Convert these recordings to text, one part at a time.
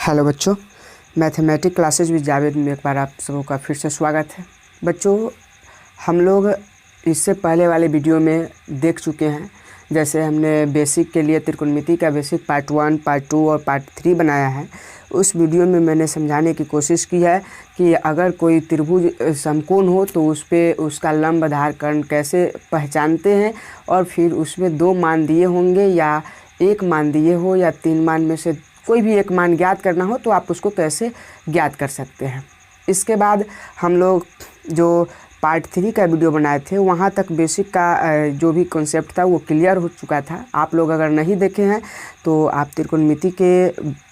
Hello बच्चों, mathematics classes with Javed में एक बार आप सबों का फिर से स्वागत है। बच्चों, हम लोग इससे पहले वाले वीडियो में देख चुके हैं। जैसे हमने बेसिक के लिए त्रिकोणमिति का बेसिक पार्ट 1, पार्ट 2 और पार्ट 3 बनाया है। उस वीडियो में मैंने समझाने की कोशिश की है कि अगर कोई त्रिभुज समकोण हो तो उस पर उसका लंब आधार कर्ण कैसे पहचानते हैं, और फिर उसमें 2 मान दिए होंगे या 1 मान दिए हो या 3 मान में से कोई भी एक मान ज्ञात करना हो तो आप उसको कैसे ज्ञात कर सकते हैं। इसके बाद हम लोग जो पार्ट 3 का वीडियो बनाए थे वहाँ तक बेसिक का जो भी कॉन्सेप्ट था वो क्लियर हो चुका था। आप लोग अगर नहीं देखे हैं तो आप त्रिकोणमिति के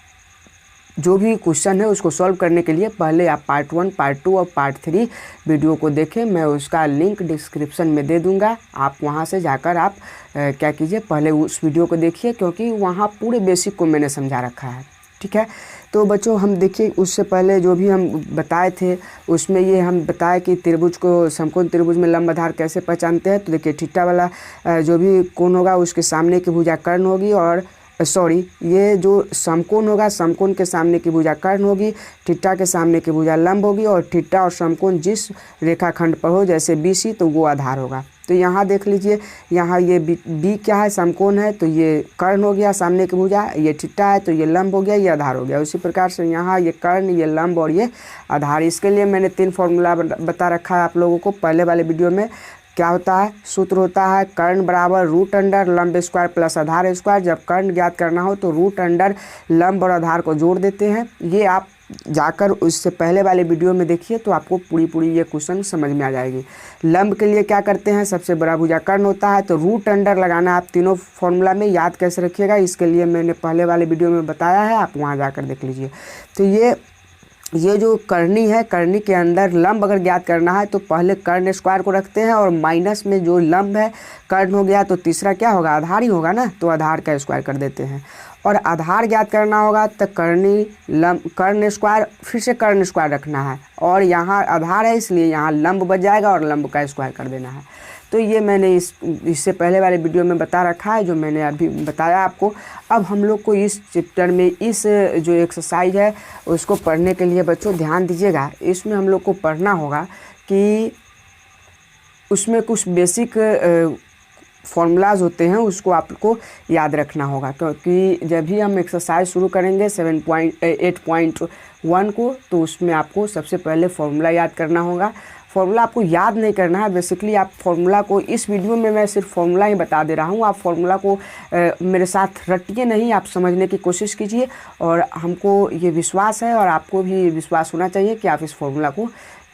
जो भी क्वेश्चन है उसको सॉल्व करने के लिए पहले आप पार्ट 1, पार्ट 2 और पार्ट 3 वीडियो को देखें। मैं उसका लिंक डिस्क्रिप्शन में दे दूंगा। आप वहां से जाकर आप क्या कीजिए, पहले उस वीडियो को देखिए, क्योंकि वहां पूरे बेसिक को मैंने समझा रखा है। ठीक है, तो बच्चों हम देखिए, उससे पहले जो भी हम बताए थे उसमें ये हम बताए कि त्रिभुज को, समकोण त्रिभुज में लंब आधार कैसे पहचानते हैं। तो देखिए, थीटा वाला जो भी कोण होगा उसके सामने की भुजा कर्ण होगी, और ये जो समकोण होगा समकोण के सामने की भुजा कर्ण होगी, थीटा के सामने की भुजा लंब होगी, और थीटा और समकोण जिस रेखाखंड पर हो जैसे BC तो वो आधार होगा। तो यहाँ देख लीजिए, यहाँ ये B क्या है, समकोण है, तो ये कर्ण हो गया सामने की भुजा, ये थीटा है तो ये लंब हो गया, ये आधार हो गया। उसी प्रकार से यहाँ ये कर्ण, ये लंब और ये आधार। इसके लिए मैंने 3 फॉर्मूला बता रखा है आप लोगों को पहले वाले वीडियो में। क्या होता है, सूत्र होता है कर्ण बराबर रूट अंडर लंब स्क्वायर प्लस आधार स्क्वायर। जब कर्ण ज्ञात करना हो तो रूट अंडर लंब और आधार को जोड़ देते हैं। ये आप जाकर उससे पहले वाले वीडियो में देखिए तो आपको पूरी ये क्वेश्चन समझ में आ जाएगी। लंब के लिए क्या करते हैं, सबसे बड़ा भुजा कर्ण होता है तो रूट अंडर लगाना। आप तीनों फॉर्मूला में याद कैसे रखिएगा, इसके लिए मैंने पहले वाले वीडियो में बताया है, आप वहाँ जाकर देख लीजिए। तो ये जो करनी है, करनी के अंदर लंब अगर ज्ञात करना है तो पहले कर्ण स्क्वायर को रखते हैं, और माइनस में जो लंब है कर्ण हो गया तो तीसरा क्या होगा, आधार ही होगा ना, तो आधार का स्क्वायर कर देते हैं। और आधार ज्ञात करना होगा तो कर्ण स्क्वायर, फिर से कर्ण स्क्वायर रखना है, और यहाँ आधार है इसलिए यहाँ लंब बच जाएगा और लंब का स्क्वायर कर देना है। तो ये मैंने इससे पहले वाले वीडियो में बता रखा है, जो मैंने अभी बताया आपको। अब हम लोग को इस चैप्टर में इस जो एक्सरसाइज है उसको पढ़ने के लिए बच्चों ध्यान दीजिएगा। इसमें हम लोग को पढ़ना होगा कि उसमें कुछ बेसिक फॉर्मूलाज होते हैं, उसको आपको याद रखना होगा, क्योंकि जब भी हम एक्सरसाइज शुरू करेंगे 7.8.1 को तो उसमें आपको सबसे पहले फॉर्मूला याद करना होगा। फॉर्मूला आपको याद नहीं करना है, बेसिकली आप फॉर्मूला को, इस वीडियो में मैं सिर्फ फॉर्मूला ही बता दे रहा हूँ। आप फॉर्मूला को मेरे साथ रटिए नहीं, आप समझने की कोशिश कीजिए, और हमको ये विश्वास है और आपको भी विश्वास होना चाहिए कि आप इस फॉर्मूला को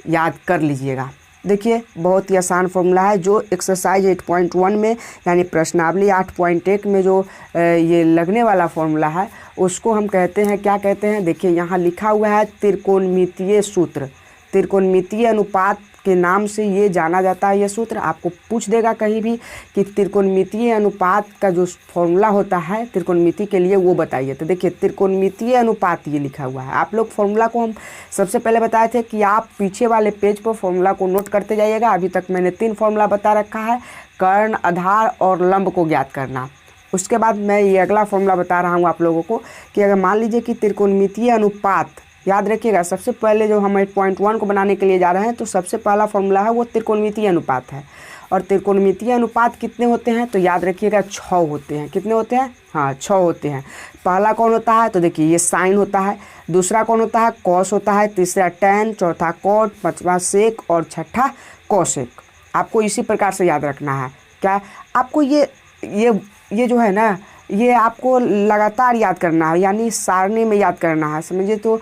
याद कर लीजिएगा। देखिए, बहुत ही आसान फॉर्मूला है जो एक्सरसाइज 8.1 में यानी प्रश्नावली 8.1 में जो ये लगने वाला फॉर्मूला है उसको हम कहते हैं, क्या कहते हैं, देखिए यहाँ लिखा हुआ है त्रिकोणमितीय सूत्र। त्रिकोणमितीय अनुपात के नाम से ये जाना जाता है। यह सूत्र आपको पूछ देगा कहीं भी कि त्रिकोणमितीय अनुपात का जो फॉर्मूला होता है त्रिकोणमिति के लिए वो बताइए। तो देखिए, त्रिकोणमितीय अनुपात ये लिखा हुआ है। आप लोग फॉर्मूला को हम सबसे पहले बताए थे कि आप पीछे वाले पेज पर फॉर्मूला को नोट करते जाइएगा। अभी तक मैंने 3 फॉर्मूला बता रखा है, कर्ण, आधार और लंब को ज्ञात करना। उसके बाद मैं ये अगला फॉर्मूला बता रहा हूँ आप लोगों को कि अगर मान लीजिए कि त्रिकोणमितीय अनुपात, याद रखिएगा, सबसे पहले जो हम 8.1 को बनाने के लिए जा रहे हैं तो सबसे पहला फॉर्मूला है वो त्रिकोणमितीय अनुपात है। और त्रिकोणमितीय अनुपात कितने होते हैं तो याद रखिएगा 6 होते हैं। कितने होते हैं, हाँ 6 होते हैं। पहला कौन होता है तो देखिए ये साइन होता है, दूसरा कौन होता है, कॉस होता है, तीसरा टैन, चौथा कॉट, पांचवा सेक और छठा कोसेक। आपको इसी प्रकार से याद रखना है। क्या आपको ये जो है ना, ये आपको लगातार याद करना है, यानी सारणी में याद करना है, समझिए, तो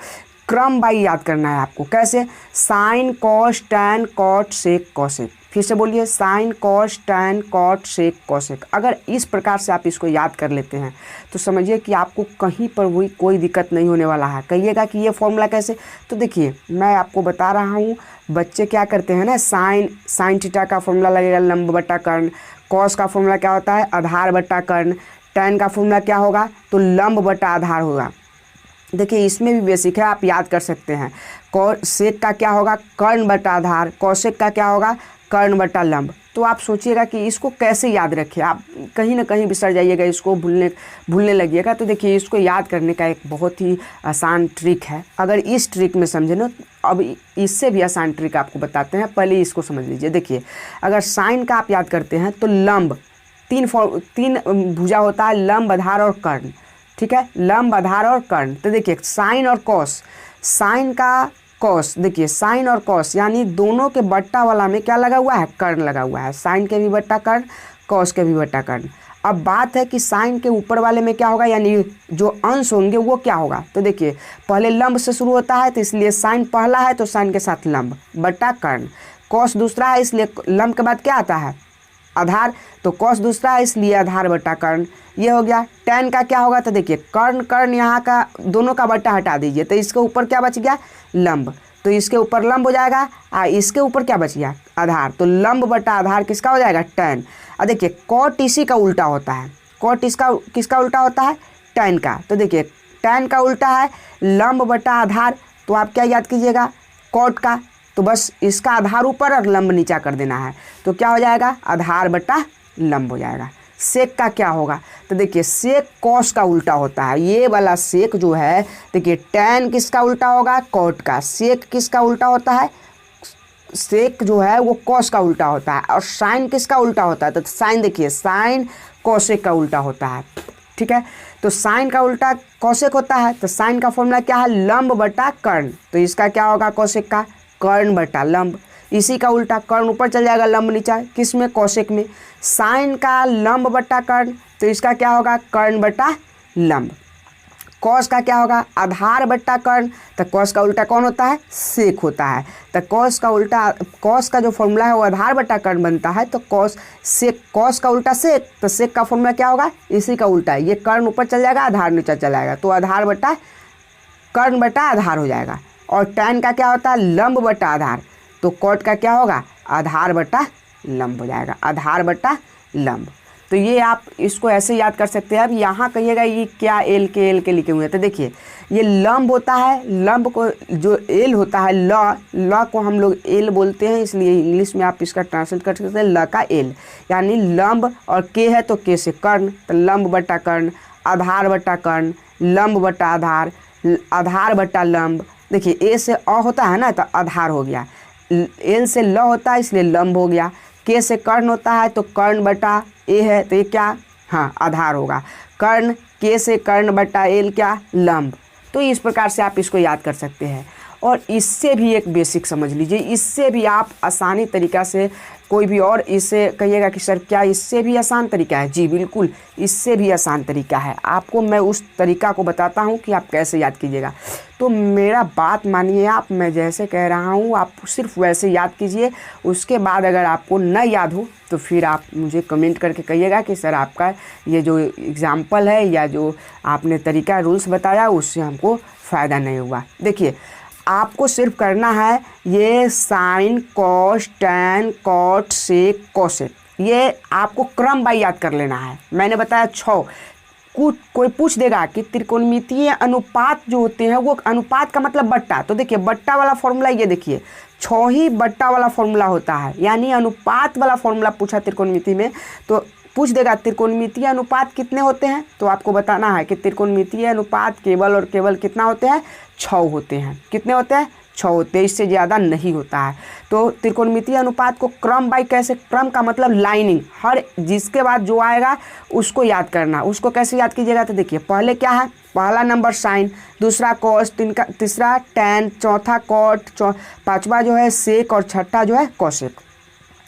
क्रम बाई याद करना है आपको। कैसे, sine cos tan cot sec cosec. फिर से बोलिए, sine cos tan cot sec cosec. अगर इस प्रकार से आप इसको याद कर लेते हैं तो समझिए कि आपको कहीं पर भी कोई दिक्कत नहीं होने वाला है। कहिएगा कि ये फॉर्मूला कैसे, तो देखिए मैं आपको बता रहा हूँ। बच्चे क्या करते हैं ना, साइन थीटा का फॉर्मूला लगेगा लंब बटा कर्ण, कॉस का फॉर्मूला क्या होता है, आधार बटा कर्ण, टैन का फॉर्मूला क्या होगा तो लंब बटा आधार होगा। देखिए इसमें भी बेसिक है, आप याद कर सकते हैं। सेक का क्या होगा, कर्ण बटा आधार, कोसेक का क्या होगा, कर्ण बटा लंब। तो आप सोचिएगा कि इसको कैसे याद रखें, आप कहीं ना कहीं बिसर जाइएगा, इसको भूलने लगिएगा। तो देखिए इसको याद करने का एक बहुत ही आसान ट्रिक है। अगर इस ट्रिक में समझे ना, अब इससे भी आसान ट्रिक आपको बताते हैं, पहले इसको समझ लीजिए। देखिए अगर साइन का आप याद करते हैं तो लंब तीन भुजा होता है, लंब, आधार और कर्ण, ठीक है, लंब, आधार और कर्ण। तो देखिए साइन और कॉस, साइन का कॉस, देखिए साइन और कॉस यानी दोनों के बट्टा वाला में क्या लगा हुआ है, कर्ण लगा हुआ है। साइन के भी बट्टा कर्ण, कॉस के भी बट्टा कर्ण। अब बात है कि साइन के ऊपर वाले में क्या होगा, यानी जो अंश होंगे वो क्या होगा। तो देखिए पहले लंब से शुरू होता है, तो इसलिए साइन पहला है तो साइन के साथ लंब बट्टा कर्ण। कॉस दूसरा है, इसलिए लंब के बाद क्या आता है, आधार, तो कॉस दूसरा है इसलिए आधार बट्टा कर्ण। ये हो गया। tan का क्या होगा, तो देखिए कर्ण यहाँ का दोनों का बट्टा हटा दीजिए, तो इसके ऊपर क्या बच गया, लंब, तो इसके ऊपर लंब हो जाएगा। इसके ऊपर क्या बच गया, आधार, तो लंब बट्टा आधार किसका हो जाएगा, tan। अब देखिए कॉट इसी का उल्टा होता है, कॉट इसका किसका उल्टा होता है, tan का। तो देखिए tan का उल्टा है लंब बट्टा आधार, तो आप क्या याद कीजिएगा, कॉट का, तो बस इसका आधार ऊपर और लंब नीचा कर देना है, तो क्या हो जाएगा, आधार बट्टा लंब हो जाएगा। सेक का क्या होगा, तो देखिए सेक कॉस का उल्टा होता है, ये वाला सेक जो है, देखिए tan किसका उल्टा होगा, कॉट का। सेक किसका उल्टा होता है, सेक जो है वो कॉस का उल्टा होता है। और साइन किसका उल्टा होता है, तो साइन देखिए साइन कॉसेक का उल्टा होता है, ठीक है। तो साइन का उल्टा कॉसेक होता है, तो साइन का फॉर्मूला क्या है, लंब बटा कर्ण, तो इसका क्या होगा कॉसेक का, कर्ण बटा लंब। इसी का उल्टा कर्ण ऊपर चल जाएगा, लंब नीचा, किस में, कॉसेक में। साइन का लंब बटा कर्ण, तो इसका क्या होगा, कर्ण बटा लंब। कॉस का क्या होगा, आधार बट्टा कर्ण, तो कॉस का उल्टा कौन होता है, सेक होता है। तो कॉस का उल्टा, कॉस का जो फॉर्मूला है वो आधार बट्टा कर्ण बनता है, तो कॉस सेक, कॉस का उल्टा सेक, तो सेक का फॉर्मूला क्या होगा, इसी का उल्टा है, ये कर्ण ऊपर चल जाएगा, आधार नीचा चला जाएगा, तो आधार बट्टा कर्ण बट्टा आधार हो जाएगा। और tan का क्या होता है, लंब बट्टा आधार, तो कॉट का क्या होगा, आधार बट्टा लंब हो जाएगा, आधार बट्टा लंब। तो ये आप इसको ऐसे याद कर सकते हैं। अब यहाँ कहिएगा ये क्या एल के लिखे हुए हैं, तो देखिए ये लंब होता है, लंब को जो एल होता है, ल को हम लोग एल बोलते हैं, इसलिए इंग्लिश में आप इसका ट्रांसलेट कर सकते हैं ल का एल, यानी लंब, और के है तो के से कर्ण, तो लंब बट्टा कर्ण, आधार बट्टा कर्ण, लंब बट्टा आधार, आधार बट्टा लंब। देखिए ए से अ होता है ना, तो आधार हो गया, एल से ल होता है इसलिए लंब हो गया, के से कर्ण होता है तो कर्ण बटा ए है, तो ये क्या, हाँ आधार होगा, कर्ण, के से कर्ण बटा एल क्या, लंब। तो इस प्रकार से आप इसको याद कर सकते हैं। और इससे भी एक बेसिक समझ लीजिए, इससे भी आप आसानी तरीक़ा से, कोई भी और इससे कहिएगा कि सर क्या इससे भी आसान तरीका है, जी बिल्कुल इससे भी आसान तरीका है। आपको मैं उस तरीका को बताता हूँ कि आप कैसे याद कीजिएगा। तो मेरा बात मानिए आप, मैं जैसे कह रहा हूँ आप सिर्फ वैसे याद कीजिए। उसके बाद अगर आपको न याद हो तो फिर आप मुझे कमेंट करके कहिएगा कि सर आपका ये जो एग्ज़ाम्पल है या जो आपने तरीका रूल्स बताया उससे हमको फ़ायदा नहीं हुआ। देखिए आपको सिर्फ करना है ये sign, cos, tan, cot, sec, cosec, ये आपको क्रम बाय याद कर लेना है। मैंने बताया 6। कोई पूछ देगा कि त्रिकोणमितीय अनुपात जो होते हैं वो, अनुपात का मतलब बट्टा, तो देखिए बट्टा वाला फॉर्मूला ये देखिए 6 ही बट्टा वाला फॉर्मूला होता है, यानी अनुपात वाला फॉर्मूला पूछा त्रिकोणमिति में तो पूछ देगा त्रिकोणमितीय अनुपात कितने होते हैं, तो आपको बताना है कि त्रिकोणमितीय अनुपात केवल और केवल कितना होते हैं, 6 होते हैं। कितने होते हैं, 6 होते हैं, इससे ज़्यादा नहीं होता है। तो त्रिकोणमितीय अनुपात को क्रम बाय, कैसे, क्रम का मतलब लाइनिंग, हर जिसके बाद जो आएगा उसको याद करना। उसको कैसे याद कीजिएगा, तो देखिए पहले क्या है, पहला नंबर साइन, दूसरा कॉस, तीसरा टैन, चौथा कॉट, पाँचवा जो है सेक और छठा जो है कोसेक।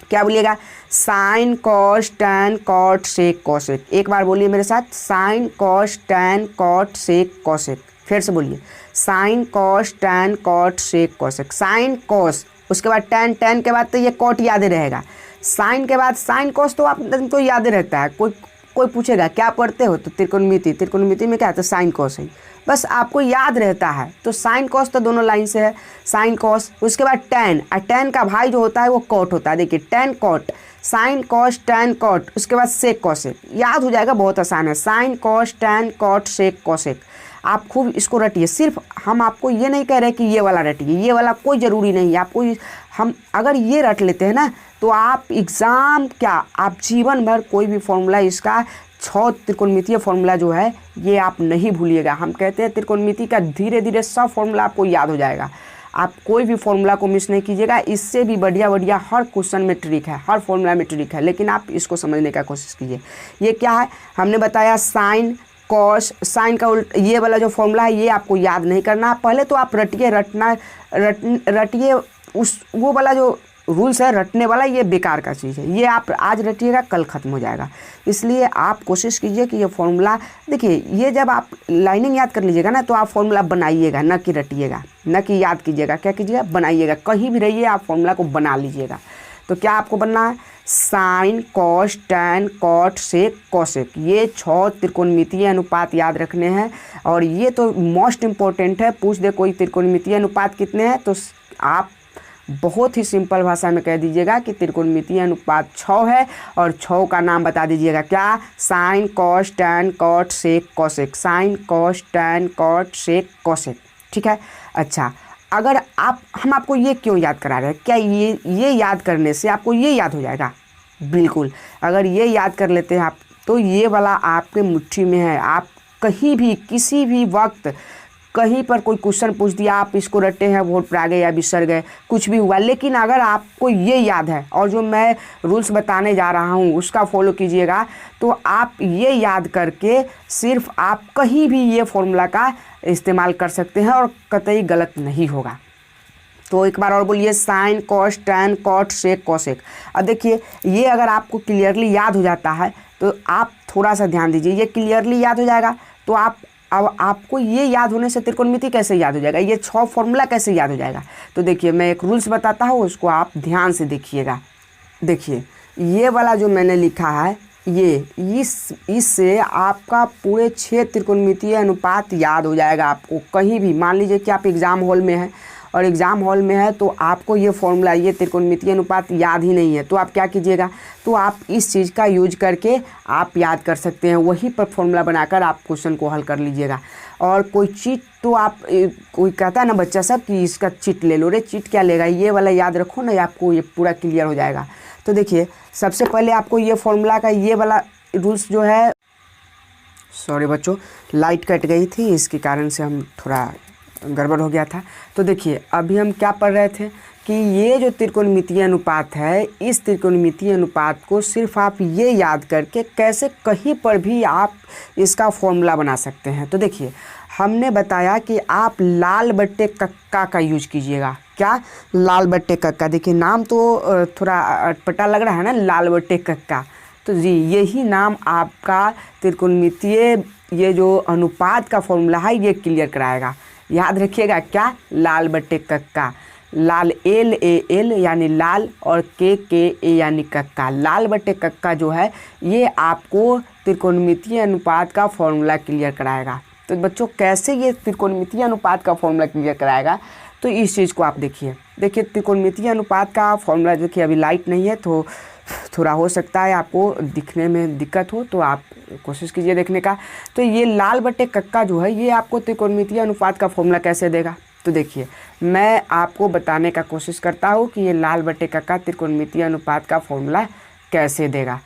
क्या बोलिएगा, sign, cos, tan, cot, sec, cosec. एक बार बोलिए मेरे साथ, sign, cos, tan, cot, sec, cosec. फिर से बोलिए, sine, cos, tan, cot, sec, cosec. Sine, cos, उसके बाद टैन, टैन के बाद तो ये कॉट याद रहेगा। साइन के बाद साइन, कॉस तो आपको याद रहता है। कोई पूछेगा क्या पढ़ते हो, तो त्रिकोणमिति में क्या है, तो साइन कॉस है, बस आपको याद रहता है। तो साइन कॉस तो दोनों लाइन से है, साइन कॉस। उसके बाद टैन, और टैन का भाई जो होता है वो कॉट होता है। देखिए tan cot, sine cos tan cot, उसके बाद सेक कोसेक, याद हो जाएगा, बहुत आसान है। Sine cos tan cot sec cosec, आप खूब इसको रटिए। सिर्फ हम आपको ये नहीं कह रहे कि ये वाला रटिए, ये वाला कोई ज़रूरी नहीं है आपको। हम अगर ये रट लेते हैं ना तो आप एग्ज़ाम क्या आप जीवन भर कोई भी फॉर्मूला इसका 6 त्रिकोणमितीय फॉर्मूला जो है ये आप नहीं भूलिएगा। हम कहते हैं त्रिकोणमिति का धीरे धीरे सब फॉर्मूला आपको याद हो जाएगा। आप कोई भी फॉर्मूला को मिस नहीं कीजिएगा। इससे भी बढ़िया बढ़िया हर क्वेश्चन में ट्रिक है, हर फॉर्मूला में ट्रिक है, लेकिन आप इसको समझने का कोशिश कीजिए। ये क्या है हमने बताया, साइन कॉस, साइन का उल्ट ये वाला जो फॉर्मूला है ये आपको याद नहीं करना। पहले तो आप रटिए उस वो वाला जो रूल्स है रटने वाला, ये बेकार का चीज़ है। ये आप आज रटिएगा कल ख़त्म हो जाएगा। इसलिए आप कोशिश कीजिए कि ये फॉर्मूला देखिए, ये जब आप लाइनिंग याद कर लीजिएगा ना तो आप फॉर्मूला बनाइएगा, न कि रटिएगा, न कि याद कीजिएगा। क्या कीजिएगा, बनाइएगा। कहीं भी रहिए आप फॉर्मूला को बना लीजिएगा। तो क्या आपको बनना है, sine cos tan cot sec cosec, ये 6 त्रिकोणमितीय अनुपात याद रखने हैं। और ये तो मोस्ट इम्पोर्टेंट है। पूछ दे कोई त्रिकोणमितीय अनुपात कितने हैं तो आप बहुत ही सिंपल भाषा में कह दीजिएगा कि त्रिकोणमितीय अनुपात 6 है। और 6 का नाम बता दीजिएगा, क्या, sine cos tan cot sec cosec, sine cos tan cot sec cosec. ठीक है। अच्छा, अगर हम आपको ये क्यों याद करा रहे हैं, क्या ये याद करने से आपको ये याद हो जाएगा? बिल्कुल। अगर ये याद कर लेते हैं आप तो ये वाला आपके मुट्ठी में है। आप कहीं भी किसी भी वक्त कहीं पर कोई क्वेश्चन पूछ दिया, आप इसको रटे हैं, वोट पर आ गए या बिसर गए, कुछ भी हुआ, लेकिन अगर आपको ये याद है और जो मैं रूल्स बताने जा रहा हूँ उसका फॉलो कीजिएगा तो आप ये याद करके सिर्फ आप कहीं भी ये फॉर्मूला का इस्तेमाल कर सकते हैं और कतई गलत नहीं होगा। तो एक बार और बोलिए, sine cos tan cot sec cosec. अब देखिए, ये अगर आपको क्लियरली याद हो जाता है तो आप थोड़ा सा ध्यान दीजिए, ये क्लियरली याद हो जाएगा तो अब आपको ये याद होने से त्रिकोणमिति कैसे याद हो जाएगा, ये 6 फॉर्मूला कैसे याद हो जाएगा। तो देखिए, मैं एक रूल्स बताता हूँ, उसको आप ध्यान से देखिएगा। देखिए, ये वाला जो मैंने लिखा है ये इससे आपका पूरे 6 त्रिकोणमितीय अनुपात याद हो जाएगा आपको। कहीं भी मान लीजिए कि आप एग्ज़ाम हॉल में हैं और एग्ज़ाम हॉल में है तो आपको ये फॉर्मूला, ये त्रिकोणमितीय अनुपात याद ही नहीं है, तो आप क्या कीजिएगा, तो आप इस चीज़ का यूज करके आप याद कर सकते हैं। वहीं पर फॉर्मूला बनाकर आप क्वेश्चन को हल कर लीजिएगा। और कोई चीट तो आप कोई कहता है ना बच्चा सब कि इसका चिट ले लो, रे चिट क्या लेगा, ये वाला याद रखो ना, आपको ये पूरा क्लियर हो जाएगा। तो देखिए, सबसे पहले आपको ये फॉर्मूला का ये वाला रूल्स जो है, सॉरी बच्चों लाइट कट गई थी, इसके कारण से हम थोड़ा गड़बड़ हो गया था। तो देखिए, अभी हम क्या पढ़ रहे थे कि ये जो त्रिकोणमितीय अनुपात है, इस त्रिकोणमितीय अनुपात को सिर्फ आप ये याद करके कैसे कहीं पर भी आप इसका फॉर्मूला बना सकते हैं। तो देखिए, हमने बताया कि आप लाल बट्टे कक्का का यूज कीजिएगा। क्या, लाल बट्टे कक्का। देखिए, नाम तो थोड़ा अटपटा लग रहा है ना, लाल बट्टे कक्का। तो जी, यही नाम आपका त्रिकोणमितीय ये जो अनुपात का फॉर्मूला है ये क्लियर कराएगा। याद रखिएगा, क्या, लाल बट्टे कक्का। लाल LAL यानी लाल और KKA यानी कक्का। लाल बट्टे कक्का जो है ये आपको त्रिकोणमितीय अनुपात का फॉर्मूला क्लियर कराएगा। तो बच्चों, कैसे ये त्रिकोणमितीय अनुपात का फॉर्मूला क्लियर कराएगा, तो इस चीज़ को आप देखिए। देखिए, त्रिकोणमितीय अनुपात का फॉर्मूला, देखिए अभी लाइट नहीं है तो थोड़ा हो सकता है आपको दिखने में दिक्कत हो, तो आप कोशिश कीजिए देखने का। तो ये लाल बट्टे कक्का जो है ये आपको त्रिकोणमितीय अनुपात का फॉर्मूला कैसे देगा। तो देखिए, मैं आपको बताने का कोशिश करता हूँ कि ये लाल बट्टे कक्का त्रिकोणमितीय अनुपात का फॉर्मूला कैसे देगा।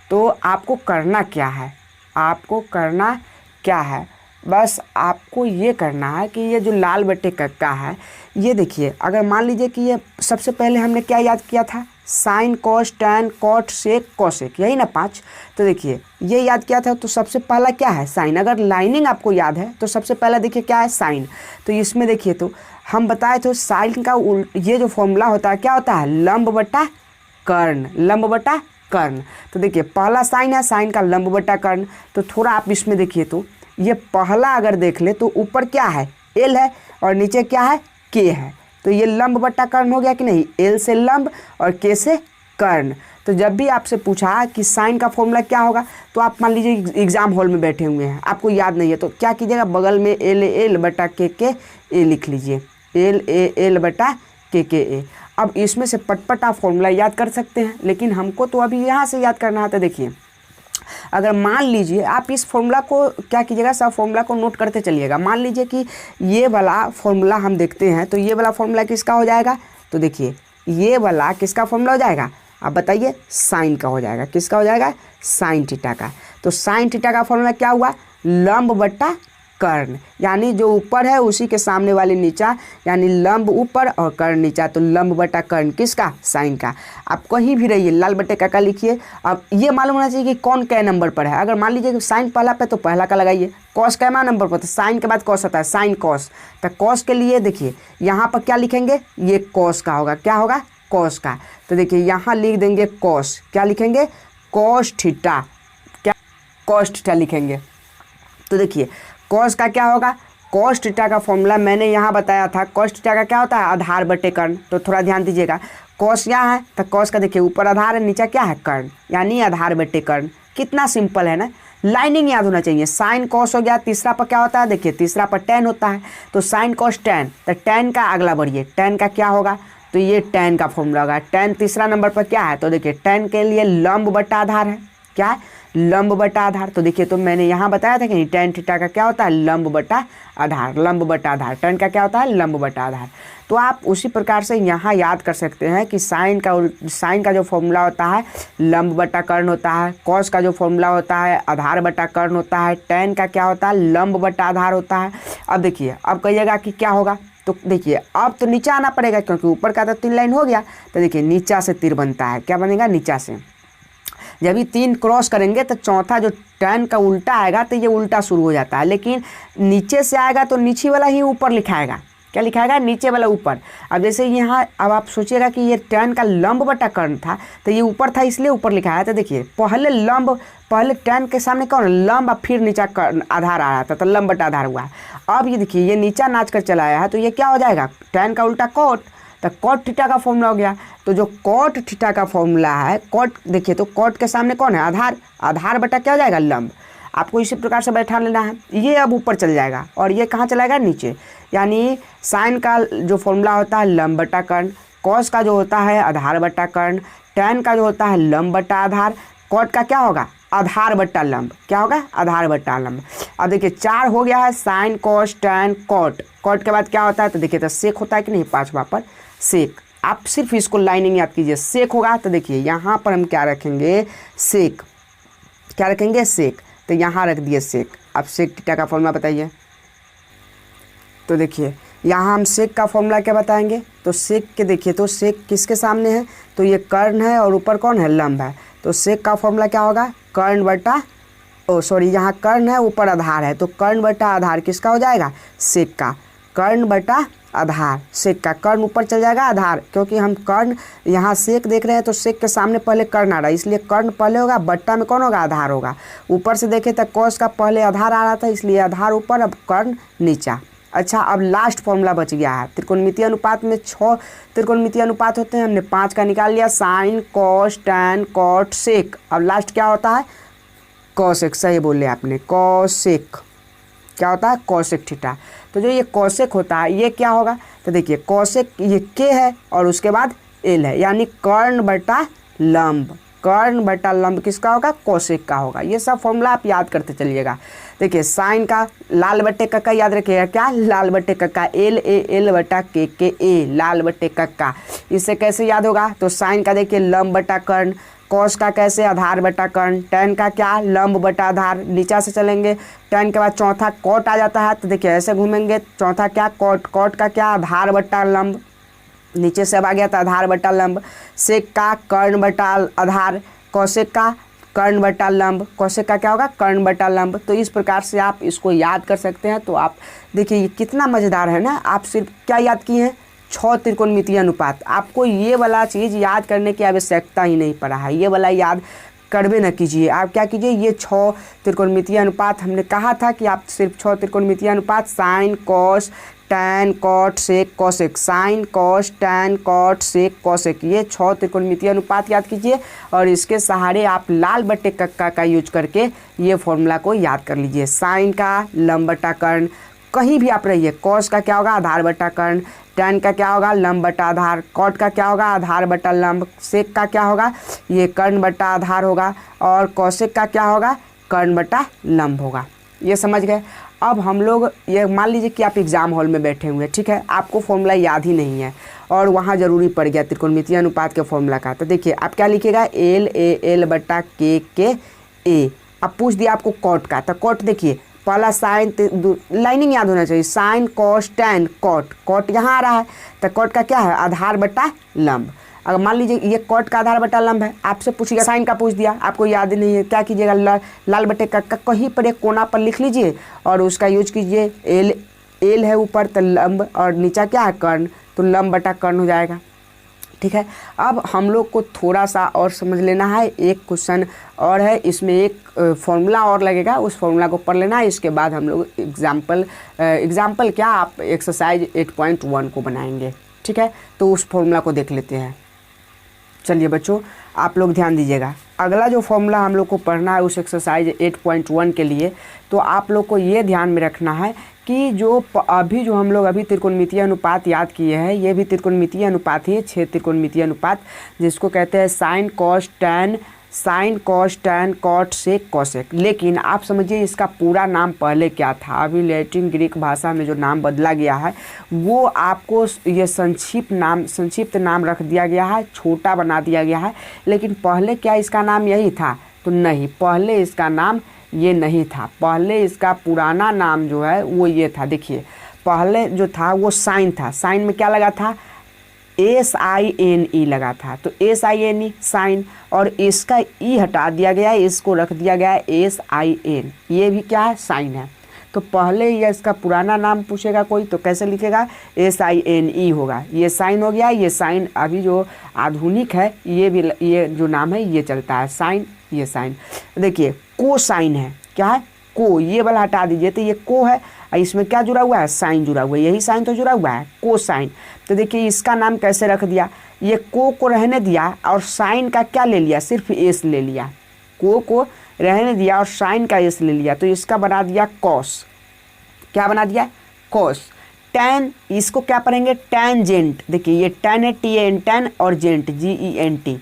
तो आपको करना क्या है, आपको करना क्या है, बस आपको ये करना है कि ये जो लाल बट्टे कक्का है ये देखिए, अगर मान लीजिए कि ये सबसे पहले हमने क्या याद किया था, sine cos tan cot sec cosec, यही ना 5। तो देखिए, ये याद किया था तो सबसे पहला क्या है, साइन। अगर लाइनिंग आपको याद है तो सबसे पहला देखिए क्या है, साइन। तो इसमें देखिए, तो हम बताए थे साइन का ये जो फॉर्मूला होता है क्या होता है, लंब बटा कर्ण, लंब बटा कर्ण। तो देखिए, पहला साइन है, साइन का लंब बटा कर्ण। तो थोड़ा आप इसमें देखिए, तो ये पहला अगर देख ले तो ऊपर क्या है, L है और नीचे क्या है, K है। तो ये लंब बट्टा कर्ण हो गया कि नहीं, L से लंब और K से कर्ण। तो जब भी आपसे पूछा कि साइन का फॉर्मूला क्या होगा, तो आप मान लीजिए एग्जाम हॉल में बैठे हुए हैं, आपको याद नहीं है, तो क्या कीजिएगा, बगल में LAL बटा KKA लिख लीजिए, LAL बटा KKA। अब इसमें से पटपट आप फॉर्मूला याद कर सकते हैं, लेकिन हमको तो अभी यहाँ से याद करना है। तो देखिए, अगर मान लीजिए आप इस फॉर्मूला को क्या कीजिएगा, सब फॉर्मूला को नोट करते चलिएगा। मान लीजिए कि ये वाला फॉर्मूला हम देखते हैं, तो ये वाला फॉर्मूला किसका हो जाएगा, तो देखिए ये वाला किसका फॉर्मूला हो जाएगा, अब बताइए साइन का हो जाएगा, किसका हो जाएगा, साइन थीटा का। तो साइन थीटा का फॉर्मूला क्या हुआ, लंब बटा कर्ण, यानी जो ऊपर है उसी के सामने वाले नीचा, यानी लंब ऊपर और कर्ण नीचा, तो लंब बटा कर्ण किसका, साइन का। आप कहीं भी रहिए लाल बटे का लिखिए। अब ये मालूम होना चाहिए कि कौन कै नंबर पर है। अगर मान लीजिए कि साइन पहला पे तो पहला का लगाइए, कॉस कैमा नंबर पर, तो साइन के बाद कॉस आता है, साइन कॉस। तो कॉस के लिए देखिए यहाँ पर क्या लिखेंगे, ये कॉस का होगा, क्या होगा, कॉस का। तो देखिए यहाँ लिख देंगे कॉस, क्या लिखेंगे, कॉस थीटा, क्या कॉस थीटा लिखेंगे। तो देखिए कॉस का क्या होगा, कॉस थीटा का फॉर्मूला मैंने यहाँ बताया था। कॉस थीटा का क्या होता है, आधार बटे कर्ण। तो थोड़ा ध्यान दीजिएगा, कॉस यहाँ है तो कॉस का देखिए ऊपर आधार है, नीचे क्या है, कर्ण, यानी आधार बटे कर्ण। कितना सिंपल है ना, लाइनिंग याद होना चाहिए। साइन कॉस हो गया, तीसरा पर क्या होता है, देखिए तीसरा पर टेन होता है, तो साइन कॉस टेन, तो टेन का अगला बढ़िए, टेन का क्या होगा, तो ये टेन का फॉर्मूला होगा। टेन तीसरा नंबर पर क्या है, तो देखिए टेन के लिए लंब बटा आधार है, क्या है, लंब बटा आधार। तो देखिए तो मैंने यहाँ बताया था कि टेन थीटा का क्या होता है, लंब बटा आधार, लंब बटा आधार। टेन का क्या होता है, लंब बटा आधार। तो आप उसी प्रकार से यहाँ याद कर सकते हैं कि साइन का जो फॉर्मूला होता है लंब बटा कर्ण होता है, कॉस का जो फॉर्मूला होता है आधार बटा कर्ण होता है, टेन का क्या होता है, लंब बटा आधार होता है। अब देखिए अब कहिएगा कि क्या होगा, तो देखिए अब तो नीचे आना पड़ेगा क्योंकि ऊपर का तो 3 लाइन हो गया। तो देखिए नीचा से तीर बनता है, क्या बनेगा, नीचा से। जब ये 3 क्रॉस करेंगे तो चौथा जो टेन का उल्टा आएगा तो ये उल्टा शुरू हो जाता है, लेकिन नीचे से आएगा तो नीचे वाला ही ऊपर लिखाएगा, क्या लिखाएगा, नीचे वाला ऊपर। अब जैसे यहाँ अब आप सोचिएगा कि ये टेन का लंब बटा कर्ण था तो ये ऊपर था इसलिए ऊपर लिखा है। तो देखिए पहले टेन के सामने कौन, लंब, और फिर नीचा आधार आ रहा था तो लंब बटा आधार हुआ। अब ये देखिए ये नीचा नाच कर चला आया है तो ये क्या हो जाएगा, टेन का उल्टा कॉट, तो कॉट थीटा का फॉर्मूला हो गया। तो जो कॉट थीटा का फॉर्मूला है, कॉट देखिए तो कॉट के सामने कौन है, आधार, आधार बटा क्या हो जाएगा, लंब। आपको इसी प्रकार से बैठा लेना है। ये अब ऊपर चल जाएगा और ये कहाँ चलाएगा, नीचे। यानी साइन का जो फॉर्मूला होता है लंब बटा कर्ण, कॉस का जो होता है आधार बटा कर्ण, टेन का जो होता है लंब बटा आधार, कॉट का क्या होगा, आधार बट्टा लंब, क्या होगा, आधार बट्टा लंब। अब देखिए 4 हो गया है, sine cos tan cot, cot के बाद क्या होता है, तो देखिए तो सेक होता है कि नहीं, 5वां पर सेक। आप सिर्फ इसको लाइनिंग याद कीजिए, सेक होगा तो देखिए यहाँ पर हम क्या रखेंगे, सेक, क्या रखेंगे, सेक। तो यहाँ रख दिए सेक। अब सेक थीटा का फॉर्मूला बताइए। तो देखिए यहाँ हम सेक का फॉर्मूला क्या बताएंगे, तो सेक के देखिए तो सेक किसके सामने है, तो ये कर्ण है और ऊपर कौन है, लंब है। तो सेक का फॉर्मूला क्या होगा, कर्ण बटा यहाँ कर्ण है ऊपर आधार है, तो कर्ण बटा आधार किसका हो जाएगा, सेक का, कर्ण बटा आधार, सेक का, कर्ण ऊपर चल जाएगा आधार, क्योंकि हम कर्ण यहाँ सेक देख रहे हैं तो सेक के सामने पहले कर्ण आ रहा है इसलिए कर्ण पहले होगा, बट्टा में कौन होगा, आधार होगा। ऊपर से देखें तो कॉस का पहले आधार आ रहा था इसलिए आधार ऊपर, अब कर्ण नीचा। अच्छा अब लास्ट फॉर्मूला बच गया है, त्रिकोणमितीय अनुपात में 6 त्रिकोणमितीय अनुपात होते हैं, हमने 5 का निकाल लिया, sine cos tan cot sec. अब लास्ट क्या होता है, कॉसेक, सही बोल लिया आपने, कॉसेक, क्या होता है, कॉसेक थीटा। तो जो ये कॉसेक होता है ये क्या होगा, तो देखिए कॉसेक ये के है और उसके बाद एल है, यानी कर्ण बटा लंब, कर्ण बटा लंब किसका होगा, कॉसेक का होगा। ये सब फॉर्मूला आप याद करते चलिएगा। देखिए साइन का लाल बट्टे कक्का याद रखिएगा, क्या, लाल बट्टे कक्का, एल ए एल बटा के ए, लाल बट्टे कक्का। इससे कैसे याद होगा, तो साइन का देखिए लंब बटा कर्ण, कॉस का कैसे, आधार बटा कर्ण, टेन का क्या, लंब बटा आधार, नीचा से चलेंगे, टेन के बाद चौथा कॉट आ जाता है तो देखिए ऐसे घूमेंगे, चौथा क्या, कॉट, कॉट का क्या, आधार बटा लंब, नीचे से अब आ गया था आधार बटा लंब, सेक का कर्ण बटा आधार, कौशिक का कर्ण बटा लंब, कौशिक का क्या होगा, कर्ण बटा लंब। तो इस प्रकार से आप इसको याद कर सकते हैं। तो आप देखिए ये कितना मज़ेदार है ना, आप सिर्फ क्या याद किए हैं, 6 त्रिकोणमितीय अनुपात। आपको ये वाला चीज़ याद करने की आवश्यकता ही नहीं पड़ा है, ये वाला याद करबे न कीजिए। आप क्या कीजिए, ये 6 त्रिकोणमितीय अनुपात, हमने कहा था कि आप सिर्फ 6 त्रिकोणमितीय अनुपात, sine cos tan cot sec cosec, sine cos tan cot sec cosec, ये 6 त्रिकोणमितीय अनुपात याद कीजिए और इसके सहारे आप लाल बट्टे कक्का का यूज करके ये फॉर्मूला को याद कर लीजिए। साइन का लंब बटा कर्ण, कहीं भी आप रहिए, कॉस का क्या होगा, आधार बटा कर्ण, टैन का क्या होगा, लंब बटा आधार, कॉट का क्या होगा, आधार बटा लंब, सेक का क्या होगा, ये कर्ण बटा आधार होगा और कौशिक का क्या होगा, कर्ण बटा लंब होगा। ये समझ गए। अब हम लोग ये मान लीजिए कि आप एग्ज़ाम हॉल में बैठे हुए हैं, ठीक है, आपको फॉर्मूला याद ही नहीं है और वहाँ ज़रूरी पड़ गया त्रिकोणमितीय अनुपात के फॉर्मूला का। तो देखिए आप क्या लिखिएगा, एल ए एल बटा के ए। अब पूछ दिया आपको कॉट का, तो कॉट देखिए पहला साइन, लाइनिंग याद होना चाहिए, sine cos tan cot, cot यहाँ आ रहा है तो कॉट का क्या है, आधार बटा लंब। अगर मान लीजिए ये कॉट का आधार बटा लंब है, आपसे पूछिएगा साइन का पूछ दिया, आपको याद नहीं है, क्या कीजिएगा, लाल बटे का कहीं पर एक कोना पर लिख लीजिए और उसका यूज कीजिए। एल है ऊपर तो लंब और नीचा क्या है कर्ण, तो लंब बटा कर्ण हो जाएगा, ठीक है। अब हम लोग को थोड़ा सा और समझ लेना है, एक क्वेश्चन और है, इसमें एक फॉर्मूला और लगेगा, उस फॉर्मूला को पढ़ लेना है। इसके बाद हम लोग एग्जाम्पल क्या, आप एक्सरसाइज 8.1 को बनाएंगे, ठीक है। तो उस फॉर्मूला को देख लेते हैं। चलिए बच्चों आप लोग ध्यान दीजिएगा, अगला जो फॉर्मूला हम लोग को पढ़ना है उस एक्सरसाइज 8.1 के लिए, तो आप लोग को ये ध्यान में रखना है कि जो हम लोग अभी त्रिकोणमितीय अनुपात याद किए हैं, ये भी त्रिकोणमितीय अनुपात ही है, 6 त्रिकोणमितीय अनुपात, जिसको कहते हैं sine cos tan cot sec cosec. लेकिन आप समझिए इसका पूरा नाम पहले क्या था, अभी लैटिन ग्रीक भाषा में जो नाम बदला गया है वो आपको ये संक्षिप्त नाम रख दिया गया है, छोटा बना दिया गया है। लेकिन पहले क्या इसका नाम यही था, तो नहीं, पहले इसका नाम ये नहीं था, पहले इसका पुराना नाम जो है वो ये था। देखिए पहले जो था वो साइन था, साइन में क्या लगा था, SINE लगा था, तो SINE साइन, और इसका ई हटा दिया गया है, इसको रख दिया गया है SIN, ये भी क्या है, साइन है। तो पहले ये इसका पुराना नाम पूछेगा कोई तो कैसे लिखेगा, SINE होगा, ये साइन हो गया, ये साइन अभी जो आधुनिक है ये जो नाम है ये चलता है साइन, ये साइन। देखिए को साइन है, क्या है, को, ये वाला हटा दीजिए तो ये को है, इसमें क्या जुड़ा हुआ है, साइन जुड़ा हुआ है, यही साइन तो जुड़ा हुआ है, को साइन। तो देखिए इसका नाम कैसे रख दिया, ये को रहने दिया और साइन का क्या ले लिया, सिर्फ एस ले लिया, को रहने दिया और साइन का एस ले लिया, तो इसका बना दिया कॉस। क्या बना दिया, कॉस। टैन, इसको क्या पढ़ेंगे, टैनजेंट। देखिए ये टैन है, TAN टैन, और जेंट GENT,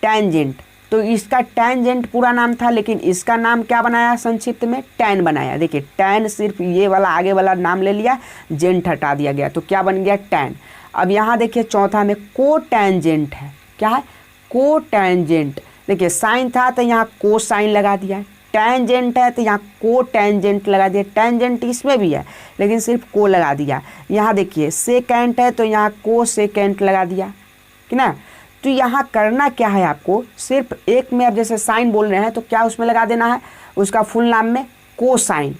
टैनजेंट। तो इसका टैनजेंट पूरा नाम था, लेकिन इसका नाम क्या बनाया संक्षिप्त में, टैन बनाया। देखिए टैन सिर्फ ये वाला आगे वाला नाम ले लिया, जेंट हटा दिया गया, तो क्या बन गया, टैन। अब यहाँ देखिए चौथा में को टैनजेंट है, क्या है, को टैनजेंट। देखिए साइन था तो यहाँ को साइन लगा दिया, टैनजेंट है तो यहाँ को टैनजेंट लगा दिया, टैनजेंट इसमें भी है लेकिन सिर्फ को लगा दिया। यहाँ देखिए सेकेंट है तो यहाँ को सेकेंट लगा दिया, कि ना। तो यहाँ करना क्या है आपको, सिर्फ एक में, अब जैसे साइन बोल रहे हैं तो क्या उसमें लगा देना है, उसका फुल नाम में कोसाइन।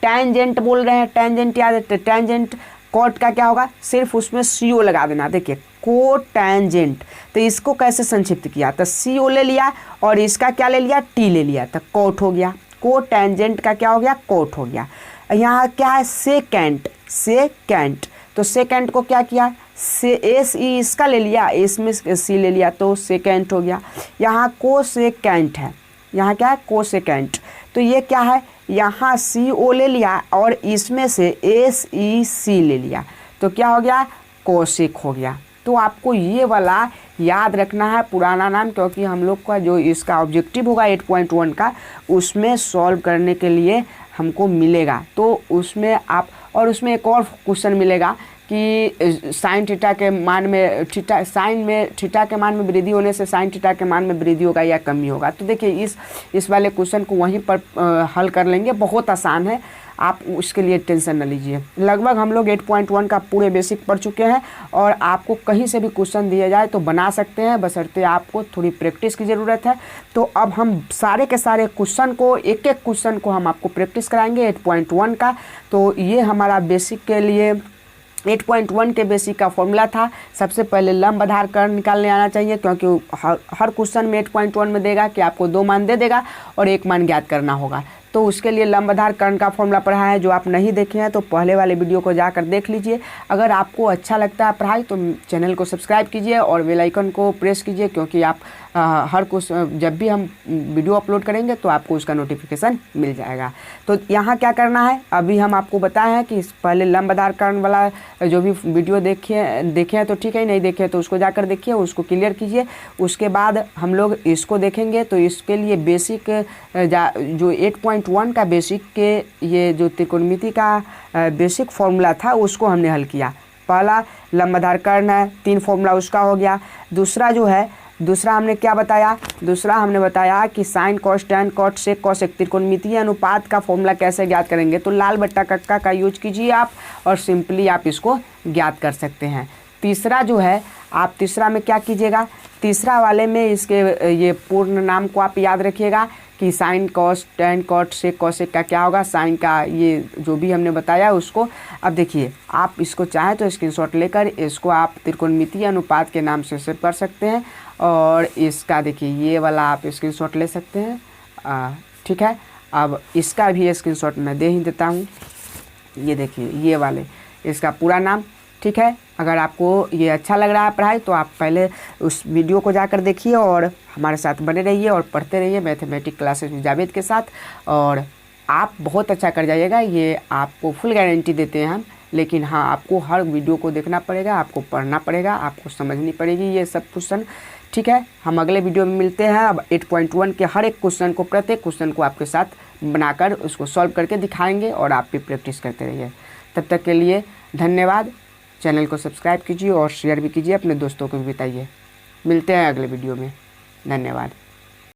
टैनजेंट बोल रहे हैं, टैनजेंट याद है, टैनजेंट कॉट का क्या होगा, सिर्फ उसमें CO लगा देना। देखिए को टैनजेंट, तो इसको कैसे संक्षिप्त किया, तो CO ले लिया और इसका क्या ले लिया, T ले लिया, तो कॉट हो गया। को टैनजेंट का क्या हो गया, कॉट हो गया। यहाँ क्या है, सेकेंट, तो सेकेंट को क्या किया, SE इसका ले लिया, इसमें C ले लिया, तो सेकेंट हो गया। यहाँ को सेकेंट है, यहाँ क्या है, को सेकेंट, तो ये क्या है, यहाँ CO ले लिया और इसमें से SEC ले लिया, तो क्या हो गया, कोसेक हो गया। तो आपको ये वाला याद रखना है पुराना नाम, क्योंकि हम लोग का जो इसका ऑब्जेक्टिव होगा 8.1 का, उसमें सॉल्व करने के लिए हमको मिलेगा। तो उसमें आप, और उसमें एक और क्वेश्चन मिलेगा कि साइन थीटा के मान में थीटा के मान में वृद्धि होने से साइन थीटा के मान में वृद्धि होगा या कमी होगा। तो देखिए इस वाले क्वेश्चन को वहीं पर हल कर लेंगे, बहुत आसान है, आप उसके लिए टेंशन न लीजिए। लगभग हम लोग 8.1 का पूरे बेसिक पढ़ चुके हैं और आपको कहीं से भी क्वेश्चन दिया जाए तो बना सकते हैं, बशर्ते आपको थोड़ी प्रैक्टिस की ज़रूरत है। तो अब हम सारे के सारे क्वेश्चन को, एक एक क्वेश्चन को हम आपको प्रैक्टिस कराएंगे 8.1 का। तो ये हमारा बेसिक के लिए 8.1 के बेसिक का फॉर्मूला था। सबसे पहले लंब आधार कर्ण निकालने आना चाहिए, क्योंकि हर क्वेश्चन में 8.1 में देगा कि आपको 2 मान दे देगा और 1 मान ज्ञात करना होगा। तो उसके लिए लंब आधार कर्ण का फॉर्मूला पढ़ा है, जो आप नहीं देखे हैं तो पहले वाले वीडियो को जाकर देख लीजिए। अगर आपको अच्छा लगता है पढ़ाई तो चैनल को सब्सक्राइब कीजिए और बेल आइकन को प्रेस कीजिए, क्योंकि आप हर कुछ जब भी हम वीडियो अपलोड करेंगे तो आपको उसका नोटिफिकेशन मिल जाएगा। तो यहाँ क्या करना है, अभी हम आपको बताए हैं कि पहले लंब आधार कर्ण वाला जो भी वीडियो देखे हैं तो ठीक है, नहीं देखे तो उसको जाकर देखिए, उसको क्लियर कीजिए। उसके बाद हम लोग इसको देखेंगे। तो इसके लिए बेसिक जो 8.1 का बेसिक के ये जो त्रिकोणमिति का बेसिक फॉर्मूला था उसको हमने हल किया। पहला लंबाधार कर्ण है, 3 फॉर्मूला उसका हो गया। दूसरा हमने क्या बताया? दूसरा हमने बताया कि sine cos tan cot sec cosec त्रिकोणमितीय अनुपात का फॉर्मूला कैसे ज्ञात करेंगे। तो लाल बट्टा कक्का का यूज कीजिए आप और सिंपली आप इसको ज्ञात कर सकते हैं। तीसरा जो है आप तीसरा में क्या कीजिएगा, तीसरा वाले में इसके ये पूर्ण नाम को आप याद रखिएगा कि sine cos tan cot sec cosec का क्या होगा, साइन का ये जो भी हमने बताया उसको। अब देखिए आप इसको चाहें तो स्क्रीनशॉट लेकर इसको आप त्रिकोणमितीय अनुपात के नाम से सेव कर सकते हैं और इसका देखिए ये वाला आप स्क्रीनशॉट ले सकते हैं। ठीक है, अब इसका भी स्क्रीनशॉट मैं दे ही देता हूँ। ये देखिए ये वाले इसका पूरा नाम। ठीक है, अगर आपको ये अच्छा लग रहा है पढ़ाई तो आप पहले उस वीडियो को जाकर देखिए और हमारे साथ बने रहिए और पढ़ते रहिए मैथमेटिक्स क्लासेस विद जावेद के साथ, और आप बहुत अच्छा कर जाइएगा। ये आपको फुल गारंटी देते हैं हम। लेकिन हाँ, आपको हर वीडियो को देखना पड़ेगा, आपको पढ़ना पड़ेगा, आपको समझनी पड़ेगी ये सब क्वेश्चन। ठीक है, हम अगले वीडियो में मिलते हैं। अब 8.1 के हर एक क्वेश्चन को, प्रत्येक क्वेश्चन को आपके साथ बनाकर उसको सॉल्व करके दिखाएंगे और आप भी प्रैक्टिस करते रहिए। तब तक के लिए धन्यवाद। चैनल को सब्सक्राइब कीजिए और शेयर भी कीजिए, अपने दोस्तों को भी बताइए। मिलते हैं अगले वीडियो में। धन्यवाद।